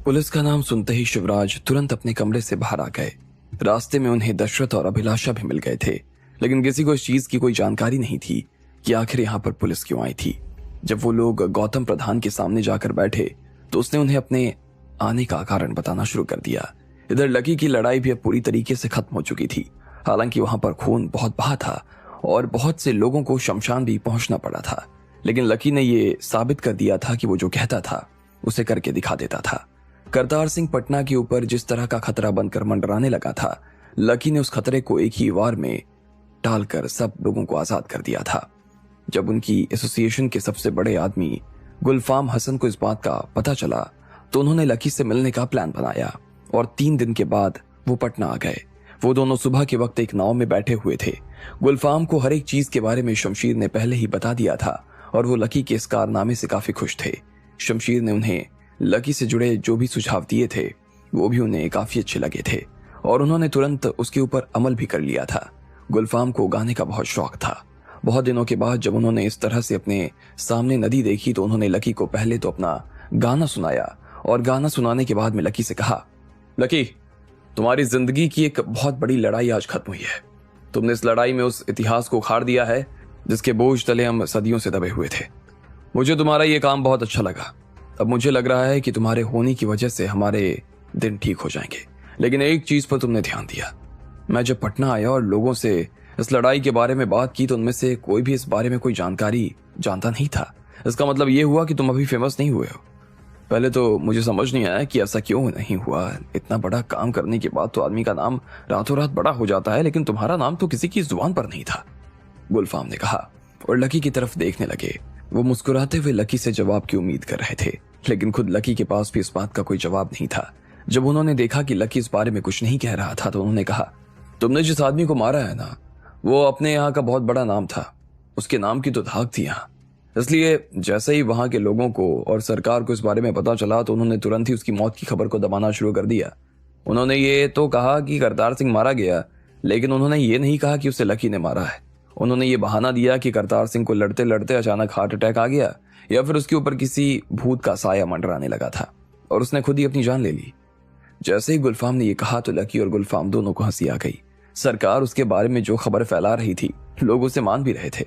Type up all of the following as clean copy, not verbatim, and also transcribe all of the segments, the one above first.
Police का नाम सुनते ही शिवराज तुरंत अपने कमरे से बाहर आ गए। रास्ते में उन्हें दशरथ और अभिलाषा भी मिल गए थे, लेकिन किसी को इस चीज की कोई जानकारी नहीं थी कि आखिर यहाँ पर पुलिस क्यों आई थी। जब वो लोग गौतम प्रधान के सामने जाकर बैठे तो उसने उन्हें अपने आने का कारण बताना शुरू कर दिया। इधर लकी की लड़ाई भी अब पूरी तरीके से खत्म हो चुकी थी। हालांकि वहां पर खून बहुत बहा था और बहुत से लोगों को शमशान भी पहुंचना पड़ा था, लेकिन लकी ने ये साबित कर दिया था कि वो जो कहता था उसे करके दिखा देता था। करतार सिंह पटना के ऊपर जिस तरह का खतरा बनकर मंडराने लगा था, लकी ने उस खतरे को एक ही वार में टालकर सब लोगों को आजाद कर दिया था। जब उनकी एसोसिएशन के सबसे बड़े आदमी गुलफाम हसन को इस बात का पता चला तो उन्होंने लकी से मिलने का प्लान बनाया और 3 दिन के बाद वो पटना आ गए। वो दोनों सुबह के वक्त एक नाव में बैठे हुए थे। गुलफाम को हर एक चीज के बारे में शमशीर ने पहले ही बता दिया था और वो लकी के इस कारनामे से काफी खुश थे। शमशीर ने उन्हें लकी से जुड़े जो भी सुझाव दिए थे वो भी उन्हें काफी अच्छे लगे थे और उन्होंने तुरंत उसके ऊपर अमल भी कर लिया था। गुलफाम को गाने का बहुत शौक था। बहुत दिनों के बाद जब उन्होंने इस तरह से अपने सामने नदी देखी तो उन्होंने लकी को पहले तो अपना गाना सुनाया और गाना सुनाने के बाद में लकी से कहा, लकी, तुम्हारी जिंदगी की एक बहुत बड़ी लड़ाई आज खत्म हुई है। तुमने इस लड़ाई में उस इतिहास को उखाड़ दिया है जिसके बोझ तले हम सदियों से दबे हुए थे। मुझे तुम्हारा ये काम बहुत अच्छा लगा। अब मुझे लग रहा है कि तुम्हारे होने की वजह से हमारे दिन ठीक हो जाएंगे। लेकिन एक चीज पर तुमने ध्यान दिया। मैं जब पटना आया और लोगों से इस लड़ाई के बारे में बात की तो उनमें से कोई भी इस बारे में कोई जानकारी जानता नहीं था। इसका मतलब ये हुआ कि तुम अभी फेमस नहीं हुए हो। पहले तो मुझे समझ नहीं आया कि ऐसा क्यों नहीं हुआ। इतना बड़ा काम करने के बाद तो आदमी का नाम रातों रात बड़ा हो जाता है, लेकिन तुम्हारा नाम तो किसी की जुबान पर नहीं था, गुलफाम ने कहा और लकी की तरफ देखने लगे। वो मुस्कुराते हुए लकी से जवाब की उम्मीद कर रहे थे, लेकिन खुद लकी के पास भी इस बात का कोई जवाब नहीं था। जब उन्होंने देखा कि लकी इस बारे में कुछ नहीं कह रहा था तो उन्होंने कहा, तुमने जिस आदमी को मारा है ना, वो अपने यहाँ का बहुत बड़ा नाम था। उसके नाम की तो धाक थी यहाँ। इसलिए जैसे ही वहां के लोगों को और सरकार को इस बारे में पता चला तो उन्होंने तुरंत ही उसकी मौत की खबर को दबाना शुरू कर दिया। उन्होंने ये तो कहा कि करतार सिंह मारा गया, लेकिन उन्होंने ये नहीं कहा कि उसे लकी ने मारा है। उन्होंने ये बहाना दिया कि करतार सिंह को लड़ते लड़ते अचानक हार्ट अटैक आ गया या फिर उसके ऊपर किसी भूत का साया मंडराने लगा था और उसने खुद ही अपनी जान ले ली। जैसे ही गुलफाम ने ये कहा तो लकी और गुलफाम दोनों को हंसी आ गई। सरकार उसके बारे में जो खबर फैला रही थी लोग उसे मान भी रहे थे।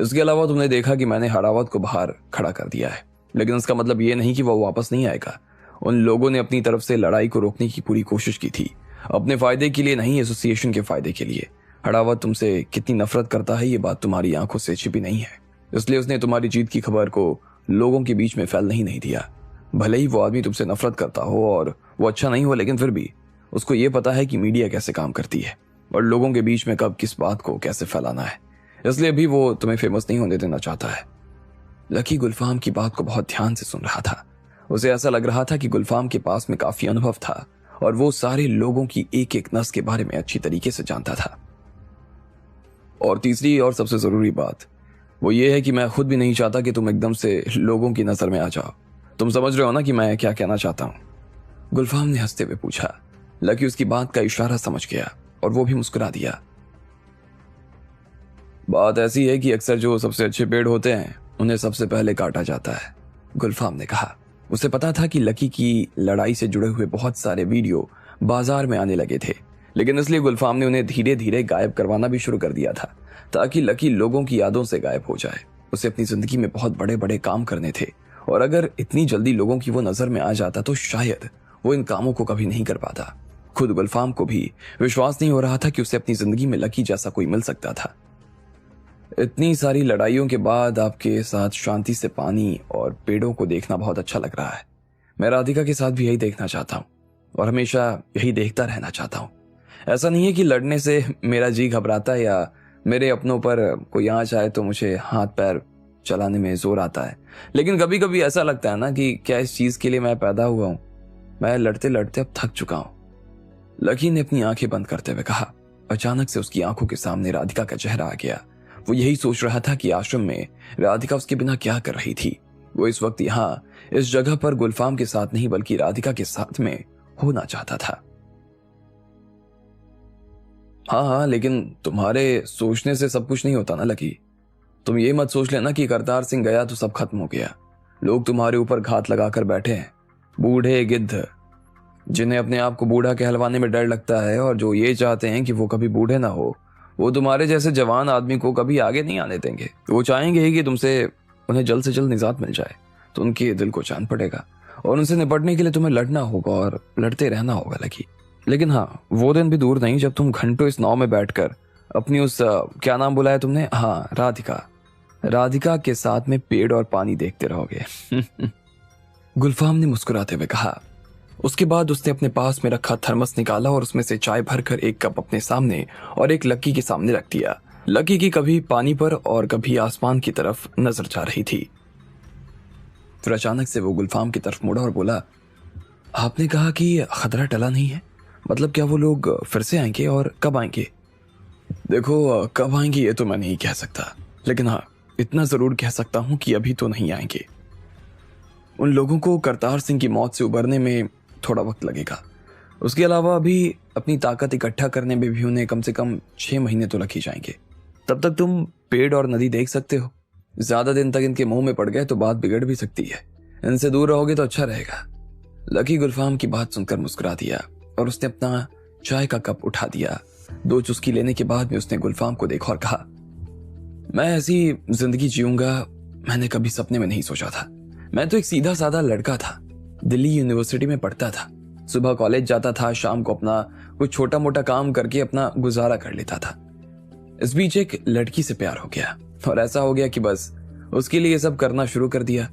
इसके अलावा तुमने देखा कि मैंने हरावत को बाहर खड़ा कर दिया है, लेकिन इसका मतलब ये नहीं कि वो वापस नहीं आएगा। उन लोगों ने अपनी तरफ से लड़ाई को रोकने की पूरी कोशिश की थी, अपने फायदे के लिए नहीं, एसोसिएशन के फायदे के लिए। हरावत तुमसे कितनी नफरत करता है ये बात तुम्हारी आंखों से छिपी नहीं है, इसलिए उसने तुम्हारी जीत की खबर को लोगों के बीच में फैलने ही नहीं दिया। भले ही वो आदमी तुमसे नफरत करता हो और वो अच्छा नहीं हो, लेकिन फिर भी उसको ये पता है कि मीडिया कैसे काम करती है और लोगों के बीच में कब किस बात को कैसे फैलाना है, इसलिए भी वो तुम्हें फेमस नहीं होने देना चाहता है। लकी गुलफाम की बात को बहुत ध्यान से सुन रहा था। उसे ऐसा लग रहा था कि गुलफाम के पास में काफी अनुभव था और वो सारे लोगों की एक एक नस के बारे में अच्छी तरीके से जानता था। और तीसरी और सबसे जरूरी बात वो ये है कि मैं खुद भी नहीं चाहता कि तुम एकदम से लोगों की नजर में आ जाओ। तुम समझ रहे हो ना कि मैं क्या कहना चाहता हूं? गुलफाम ने हंसते हुए पूछा। लकी उसकी बात का इशारा समझ गया और वो भी मुस्कुरा दिया। बात ऐसी है कि अक्सर जो सबसे अच्छे पेड़ होते हैं उन्हें सबसे पहले काटा जाता है, गुलफाम ने कहा। उसे पता था कि लकी की लड़ाई से जुड़े हुए बहुत सारे वीडियो बाजार में आने लगे थे, लेकिन इसलिए गुलफाम ने उन्हें धीरे धीरे गायब करवाना भी शुरू कर दिया था ताकि लकी लोगों की यादों से गायब हो जाए। उसे अपनी जिंदगी में बहुत बड़े बड़े काम करने थे और अगर इतनी जल्दी लोगों की वो नजर में आ जाता तो शायद वो इन कामों को कभी नहीं कर पाता। खुद गुलफाम को भी विश्वास नहीं हो रहा था कि उसे अपनी जिंदगी में लकी जैसा कोई मिल सकता था। इतनी सारी लड़ाइयों के बाद आपके साथ शांति से पानी और पेड़ों को देखना बहुत अच्छा लग रहा है। मैं राधिका के साथ भी यही देखना चाहता हूँ और हमेशा यही देखता रहना चाहता हूँ। ऐसा नहीं है कि लड़ने से मेरा जी घबराता है या मेरे अपनों पर कोई आंच आए तो मुझे हाथ पैर चलाने में जोर आता है, लेकिन कभी कभी ऐसा लगता है ना कि क्या इस चीज के लिए मैं पैदा हुआ हूँ। मैं लड़ते लड़ते अब थक चुका हूँ, लकी ने अपनी आंखें बंद करते हुए कहा। अचानक से उसकी आंखों के सामने राधिका का चेहरा आ गया। वो यही सोच रहा था कि आश्रम में राधिका उसके बिना क्या कर रही थी। वो इस वक्त यहाँ इस जगह पर गुलफाम के साथ नहीं बल्कि राधिका के साथ में होना चाहता था। हाँ, लेकिन तुम्हारे सोचने से सब कुछ नहीं होता ना लकी। तुम ये मत सोच लेना कि करतार सिंह गया तो सब खत्म हो गया। लोग तुम्हारे ऊपर घात लगाकर बैठे हैं। बूढ़े गिद्ध जिन्हें अपने आप को बूढ़ा कहलवाने में डर लगता है और जो ये चाहते हैं कि वो कभी बूढ़े ना हो, वो तुम्हारे जैसे जवान आदमी को कभी आगे नहीं आने देंगे। वो चाहेंगे कि तुमसे उन्हें जल्द से जल्द निजात मिल जाए, तो उनके दिल को चैन पड़ेगा और उनसे निपटने के लिए तुम्हें लड़ना होगा और लड़ते रहना होगा लकी। लेकिन हाँ, वो दिन भी दूर नहीं जब तुम घंटों इस नाव में बैठकर अपनी उस क्या नाम बुलाया तुमने, हाँ राधिका के साथ में पेड़ और पानी देखते रहोगे। गुलफाम ने मुस्कुराते हुए कहा। उसके बाद उसने अपने पास में रखा थर्मस निकाला और उसमें से चाय भरकर एक कप अपने सामने और एक लकी के सामने रख दिया। लकी की कभी पानी पर और कभी आसमान की तरफ नजर जा रही थी। फिर अचानक से वो गुलफाम की तरफ मुड़ा और बोला, आपने कहा कि खतरा टला नहीं है, मतलब क्या वो लोग फिर से आएंगे और कब आएंगे? देखो, कब आएंगे ये तो मैं नहीं कह सकता, लेकिन हाँ इतना जरूर कह सकता हूं कि अभी तो नहीं आएंगे। उन लोगों को करतार सिंह की मौत से उबरने में थोड़ा वक्त लगेगा। उसके अलावा अभी अपनी ताकत इकट्ठा करने में भी उन्हें कम से कम 6 महीने तो लग ही जाएंगे। तब तक तुम पेड़ और नदी देख सकते हो। ज्यादा दिन तक इनके मुंह में पड़ गए तो बात बिगड़ भी सकती है। इनसे दूर रहोगे तो अच्छा रहेगा। लकी गुलफाम की बात सुनकर मुस्कुरा दिया और उसने अपना चाय का कप उठा दिया। 2 चुस्की लेने के बाद में उसने गुलफाम को देखा और कहा, मैं ऐसी जिंदगी जीऊंगा मैंने कभी सपने में नहीं सोचा था। मैं तो एक सीधा साधा लड़का था, दिल्ली यूनिवर्सिटी में पढ़ता था, सुबह कॉलेज जाता था, शाम को अपना कुछ छोटा मोटा काम करके अपना गुजारा कर लेता था। इस बीच एक लड़की से प्यार हो गया और ऐसा हो गया कि बस उसके लिए ये सब करना शुरू कर दिया।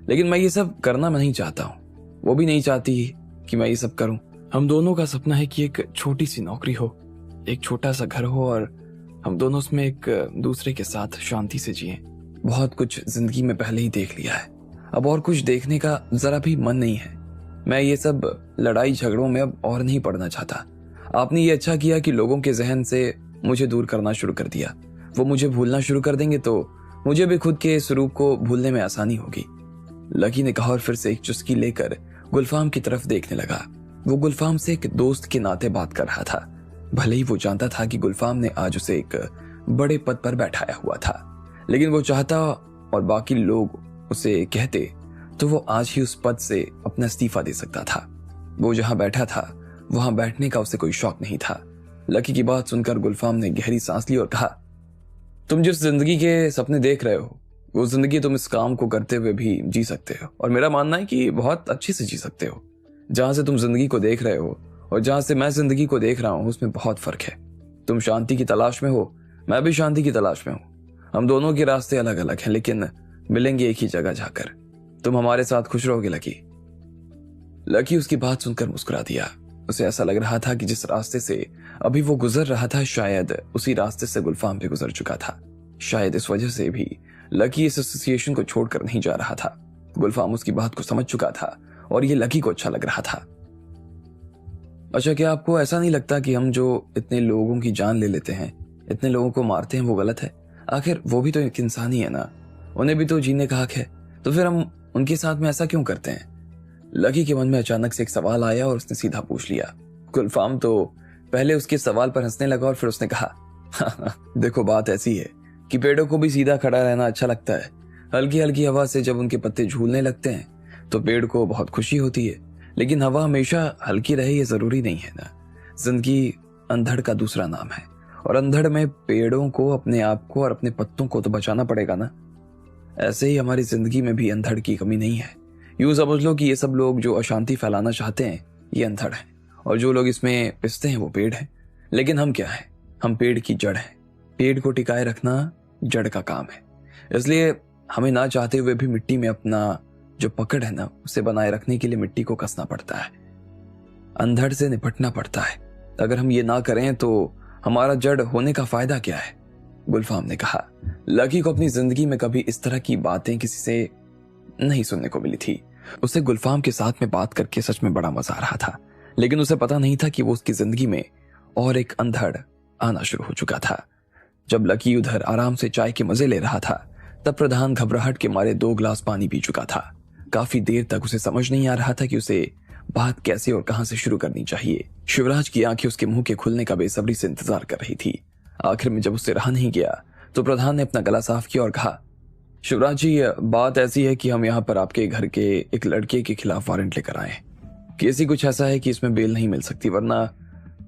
लेकिन मैं ये सब करना नहीं चाहता हूँ, वो भी नहीं चाहती कि मैं ये सब करूं। हम दोनों का सपना है कि एक छोटी सी नौकरी हो, एक छोटा सा घर हो और हम दोनों उसमें एक दूसरे के साथ शांति से जिएं। बहुत कुछ जिंदगी में पहले ही देख लिया है, अब और कुछ देखने का जरा भी मन नहीं है। मैं ये सब लड़ाई झगड़ों में अब और नहीं पड़ना चाहता। आपने ये अच्छा किया कि लोगों के जहन से मुझे दूर करना शुरू कर दिया। वो मुझे भूलना शुरू कर देंगे तो मुझे भी खुद के स्वरूप को भूलने में आसानी होगी। लकी ने कहा और फिर से एक चुस्की लेकर गुलफाम की तरफ देखने लगा। वो गुलफाम से एक दोस्त के नाते बात कर रहा था। भले ही वो जानता था कि गुलफाम ने आज उसे एक बड़े पद पर बैठाया हुआ था, लेकिन वो चाहता और बाकी लोग उसे कहते तो वो आज ही उस पद से अपना इस्तीफा दे सकता था। वो जहां बैठा था वहां बैठने का उसे कोई शौक नहीं था। लकी की बात सुनकर गुलफाम ने गहरी सांस ली और कहा, तुम जिस जिंदगी के सपने देख रहे हो वो जिंदगी तुम इस काम को करते हुए भी जी सकते हो, और मेरा मानना है कि बहुत अच्छे से जी सकते हो। जहां से तुम जिंदगी को देख रहे हो और जहां से मैं जिंदगी को देख रहा हूं उसमें बहुत फर्क है। तुम शांति की तलाश में हो, मैं भी शांति की तलाश में हूं। हम दोनों के रास्ते अलग अलग हैं, लेकिन मिलेंगे एक ही जगह जाकर। तुम हमारे साथ खुश रहोगे लकी। लकी उसकी बात सुनकर मुस्कुरा दिया। उसे ऐसा लग रहा था कि जिस रास्ते से अभी वो गुजर रहा था शायद उसी रास्ते से गुलफाम भी गुजर चुका था। शायद इस वजह से भी लकी इस एसोसिएशन को छोड़कर नहीं जा रहा था। गुलफाम उसकी बात को समझ चुका था और ये लकी को अच्छा लग रहा था। अच्छा, क्या आपको ऐसा नहीं लगता कि हम जो इतने लोगों की जान ले लेते हैं, इतने लोगों को मारते हैं, वो गलत है? आखिर वो भी तो एक इंसान ही है ना, उन्हें भी तो जीने का हक है। तो फिर हम उनके साथ में ऐसा क्यों करते हैं? लकी के मन में अचानक से एक सवाल आया और उसने सीधा पूछ लिया। गुलफाम तो पहले उसके सवाल पर हंसने लगा और फिर उसने कहा, देखो बात ऐसी है कि पेड़ों को भी सीधा खड़ा रहना अच्छा लगता है। हल्की हल्की हवा से जब उनके पत्ते झूलने लगते हैं तो पेड़ को बहुत खुशी होती है, लेकिन हवा हमेशा हल्की रहे ये जरूरी नहीं है ना। जिंदगी अंधड़ का दूसरा नाम है और अंधड़ में पेड़ों को, अपने आप को और अपने पत्तों को तो बचाना पड़ेगा ना। ऐसे ही हमारी जिंदगी में भी अंधड़ की कमी नहीं है। यूं समझ लो कि ये सब लोग जो अशांति फैलाना चाहते हैं ये अंधड़ हैं और जो लोग इसमें पिसते हैं वो पेड़ हैं। लेकिन हम क्या हैं? हम पेड़ की जड़ हैं। पेड़ को टिकाए रखना जड़ का काम है। इसलिए हमें ना चाहते हुए भी मिट्टी में अपना जो पकड़ है ना उसे बनाए रखने के लिए मिट्टी को कसना पड़ता है, अंधड़ से निपटना पड़ता है। अगर हम ये ना करें तो हमारा जड़ होने का फायदा क्या है? गुलफाम ने कहा। लकी को अपनी जिंदगी में कभी इस तरह की बातें किसी से नहीं सुनने को मिली थी। उसे गुलफाम के साथ में बात करके सच में बड़ा मजा आ रहा था, लेकिन उसे पता नहीं था कि वो उसकी जिंदगी में और एक अंधड़ आना शुरू हो चुका था। जब लकी उधर आराम से चाय के मजे ले रहा था तब प्रधान घबराहट के मारे 2 गिलास पानी पी चुका था। काफी देर तक उसे समझ नहीं आ रहा था कि उसे बात कैसे और कहां से शुरू करनी चाहिए। शिवराज की आंखें उसके मुंह के खुलने का बेसब्री से इंतजार कर रही थी। आखिर में जब उससे रहा नहीं गया तो प्रधान ने अपना गला साफ किया और कहा, शिवराज जी, बात ऐसी है कि हम यहाँ पर आपके घर के एक लड़के के खिलाफ वारंट लेकर आए। केस ही कुछ ऐसा है कि इसमें बेल नहीं मिल सकती, वरना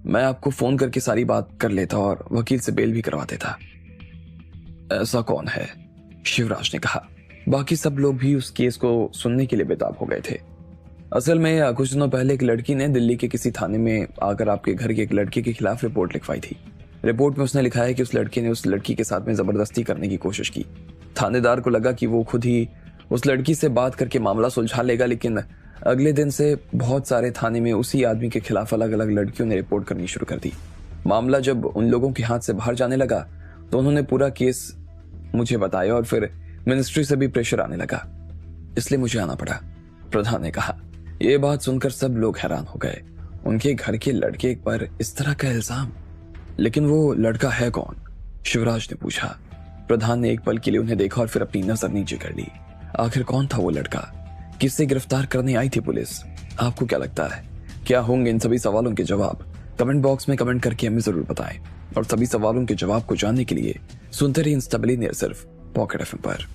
मैं आपको फोन करके सारी बात कर लेता और वकील से बेल भी करवा देता। ऐसा कौन है? शिवराज ने कहा। बाकी सब लोग भी उस केस को सुनने के लिए बेताब हो गए थे। असल में कुछ दिनों पहले एक लड़की ने दिल्ली के किसी थाने में आकर आपके घर के एक लड़के के खिलाफ रिपोर्ट लिखवाई थी। रिपोर्ट में उसने लिखा है कि उस लड़के ने उस लड़की के साथ में जबरदस्ती करने की कोशिश की। थानेदार को लगा कि वो खुद ही उस लड़की से बात करके मामला सुलझा लेगा, लेकिन अगले दिन से बहुत सारे थाने में उसी आदमी के खिलाफ अलग अलग लड़कियों ने रिपोर्ट करनी शुरू कर दी। मामला जब उन लोगों के हाथ से बाहर जाने लगा तो उन्होंने पूरा केस मुझे बताया और फिर मिनिस्ट्री से भी प्रेशर आने लगा, इसलिए मुझे आना पड़ा, प्रधान ने कहा। यह बात सुनकर सब लोग हैरान हो गए। उनके घर के लड़के पर इस तरह का इल्जाम। लेकिन वो लड़का है कौन? शिवराज ने पूछा। प्रधान ने एक पल के लिए उन्हें देखा और फिर अपनी नजर नीचे कर ली। आखिर कौन था वो लड़का? किससे गिरफ्तार करने आई थी पुलिस? आपको क्या लगता है? क्या होंगे इन सभी सवालों के जवाब? कमेंट बॉक्स में कमेंट करके हमें जरूर बताएं। और सभी सवालों के जवाब को जानने के लिए सुनते रहिए इंस्टाबिली सिर्फ पॉकेट एफएम पर।